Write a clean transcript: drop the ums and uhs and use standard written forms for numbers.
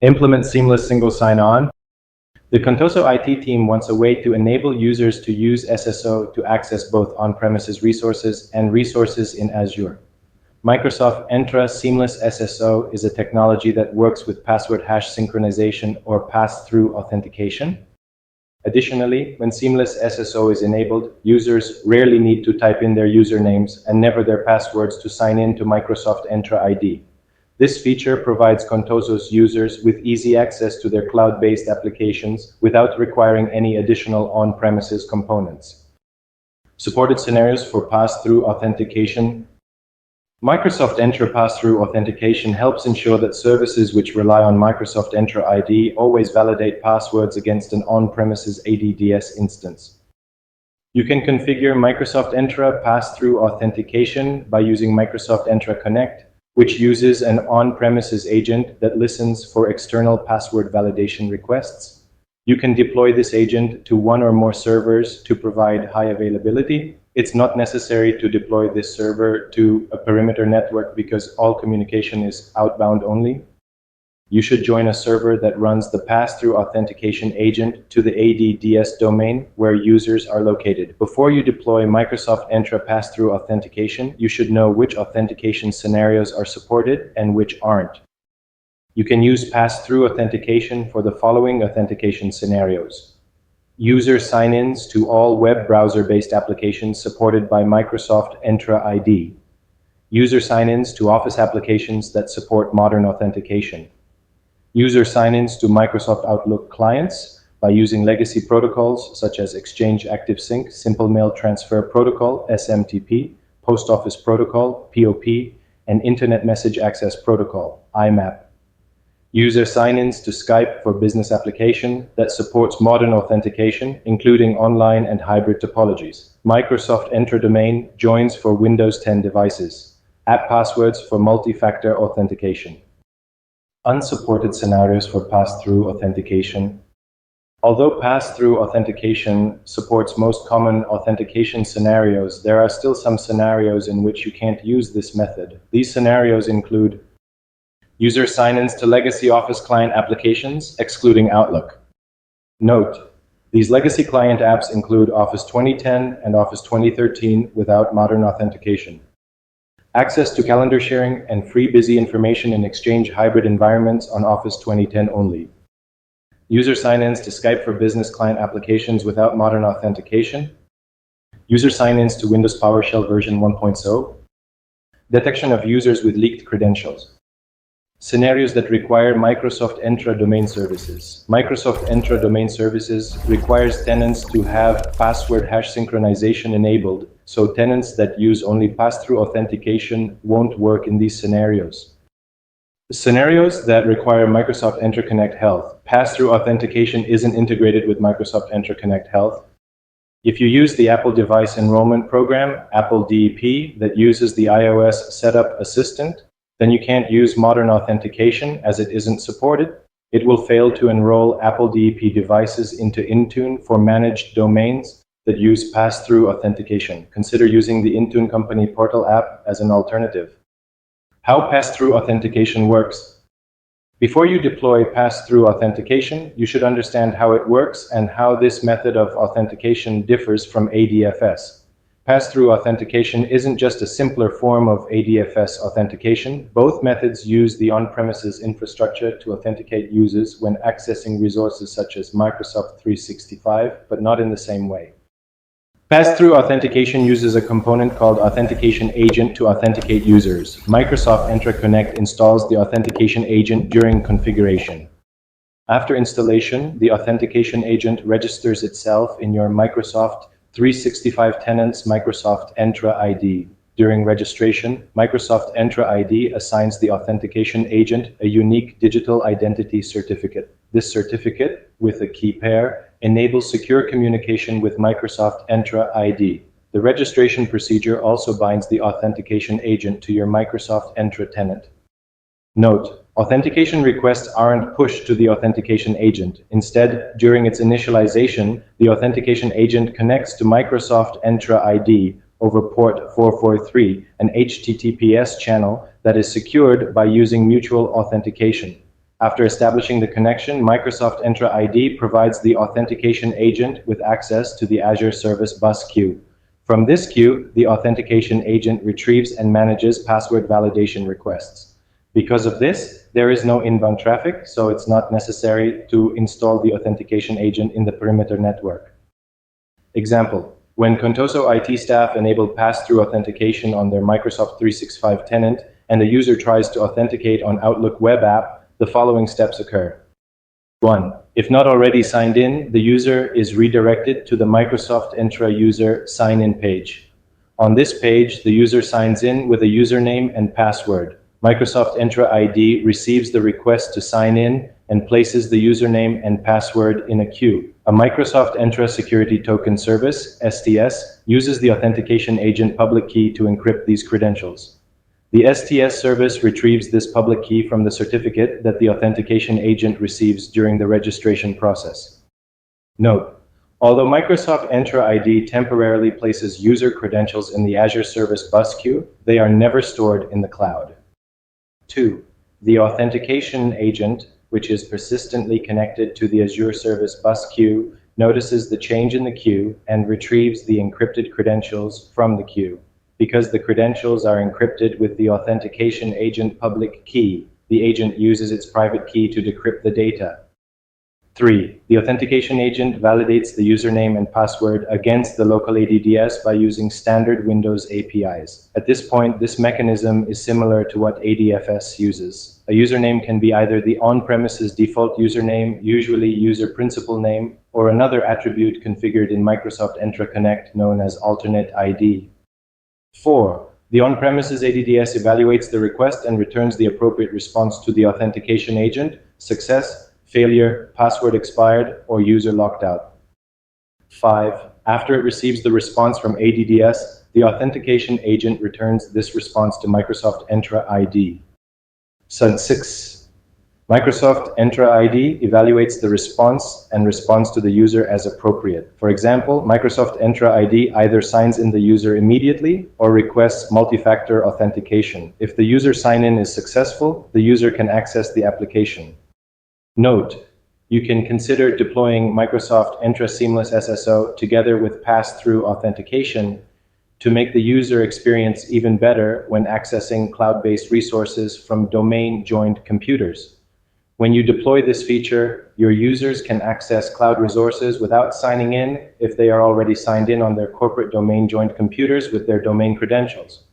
Implement seamless single sign-on. The Contoso IT team wants a way to enable users to use SSO to access both on-premises resources and resources in Azure. Microsoft Entra Seamless SSO is a technology that works with password hash synchronization or pass-through authentication. Additionally, when Seamless SSO is enabled, users rarely need to type in their usernames and never their passwords to sign in to Microsoft Entra ID. This feature provides Contoso's users with easy access to their cloud-based applications without requiring any additional on-premises components. Supported scenarios for pass-through authentication. Microsoft Entra pass-through authentication helps ensure that services which rely on Microsoft Entra ID always validate passwords against an on-premises ADDS instance. You can configure Microsoft Entra pass-through authentication by using Microsoft Entra Connect, which uses an on-premises agent that listens for external password validation requests. You can deploy this agent to one or more servers to provide high availability. It's not necessary to deploy this server to a perimeter network because all communication is outbound only. You should join a server that runs the pass-through authentication agent to the ADDS domain where users are located. Before you deploy Microsoft Entra pass-through authentication, you should know which authentication scenarios are supported and which aren't. You can use pass-through authentication for the following authentication scenarios. User sign-ins to all web browser-based applications supported by Microsoft Entra ID. User sign-ins to Office applications that support modern authentication. User sign-ins to Microsoft Outlook clients by using legacy protocols such as Exchange ActiveSync, Simple Mail Transfer Protocol, SMTP, Post Office Protocol, POP, and Internet Message Access Protocol, IMAP. User sign-ins to Skype for business application that supports modern authentication, including online and hybrid topologies. Microsoft Entra domain joins for Windows 10 devices. App passwords for multi-factor authentication. Unsupported scenarios for pass-through authentication. Although pass-through authentication supports most common authentication scenarios, there are still some scenarios in which you can't use this method. These scenarios include user sign-ins to legacy Office client applications, excluding Outlook. Note: these legacy client apps include Office 2010 and Office 2013 without modern authentication. Access to calendar sharing and free busy information in Exchange hybrid environments on Office 2010 only. User sign-ins to Skype for business client applications without modern authentication. User sign-ins to Windows PowerShell version 1.0. Detection of users with leaked credentials. Scenarios that require Microsoft Entra domain services. Microsoft Entra domain services requires tenants to have password hash synchronization enabled, so tenants that use only pass-through authentication won't work in these scenarios. Scenarios that require Microsoft Entra Connect Health. Pass-through authentication isn't integrated with Microsoft Entra Connect Health. If you use the Apple Device Enrollment Program, Apple DEP, that uses the iOS Setup Assistant, then you can't use modern authentication as it isn't supported. It will fail to enroll Apple DEP devices into Intune for managed domains that use pass-through authentication. Consider using the Intune Company Portal app as an alternative. How pass-through authentication works. Before you deploy pass-through authentication, you should understand how it works and how this method of authentication differs from ADFS. Pass-through authentication isn't just a simpler form of ADFS authentication. Both methods use the on-premises infrastructure to authenticate users when accessing resources such as Microsoft 365, but not in the same way. Pass-through authentication uses a component called authentication agent to authenticate users. Microsoft Entra Connect installs the authentication agent during configuration. After installation, the authentication agent registers itself in your Microsoft 365 tenant's Microsoft Entra ID. During registration, Microsoft Entra ID assigns the authentication agent a unique digital identity certificate. This certificate, with a key pair, enables secure communication with Microsoft Entra ID. The registration procedure also binds the authentication agent to your Microsoft Entra tenant. Note: authentication requests aren't pushed to the authentication agent. Instead, during its initialization, the authentication agent connects to Microsoft Entra ID over port 443, an HTTPS channel that is secured by using mutual authentication. After establishing the connection, Microsoft Entra ID provides the authentication agent with access to the Azure Service Bus queue. From this queue, the authentication agent retrieves and manages password validation requests. Because of this, there is no inbound traffic, so it's not necessary to install the authentication agent in the perimeter network. Example: when Contoso IT staff enable pass-through authentication on their Microsoft 365 tenant and a user tries to authenticate on Outlook web app, the following steps occur. 1. If not already signed in, the user is redirected to the Microsoft Entra user sign-in page. On this page, the user signs in with a username and password. Microsoft Entra ID receives the request to sign in and places the username and password in a queue. A Microsoft Entra Security Token Service, STS, uses the authentication agent public key to encrypt these credentials. The STS service retrieves this public key from the certificate that the authentication agent receives during the registration process. Note: although Microsoft Entra ID temporarily places user credentials in the Azure Service Bus queue, they are never stored in the cloud. 2. The authentication agent, which is persistently connected to the Azure Service Bus queue, notices the change in the queue and retrieves the encrypted credentials from the queue. Because the credentials are encrypted with the authentication agent public key, the agent uses its private key to decrypt the data. 3. The authentication agent validates the username and password against the local ADDS by using standard Windows APIs. At this point, this mechanism is similar to what ADFS uses. A username can be either the on-premises default username, usually user principal name, or another attribute configured in Microsoft Entra Connect known as alternate ID. 4. The on-premises ADDS evaluates the request and returns the appropriate response to the authentication agent: success, failure, password expired, or user locked out. 5. After it receives the response from ADDS, the authentication agent returns this response to Microsoft Entra ID. 6. Microsoft Entra ID evaluates the response and responds to the user as appropriate. For example, Microsoft Entra ID either signs in the user immediately or requests multi-factor authentication. If the user sign-in is successful, the user can access the application. Note: you can consider deploying Microsoft Entra Seamless SSO together with pass-through authentication to make the user experience even better when accessing cloud-based resources from domain-joined computers. When you deploy this feature, your users can access cloud resources without signing in if they are already signed in on their corporate domain-joined computers with their domain credentials.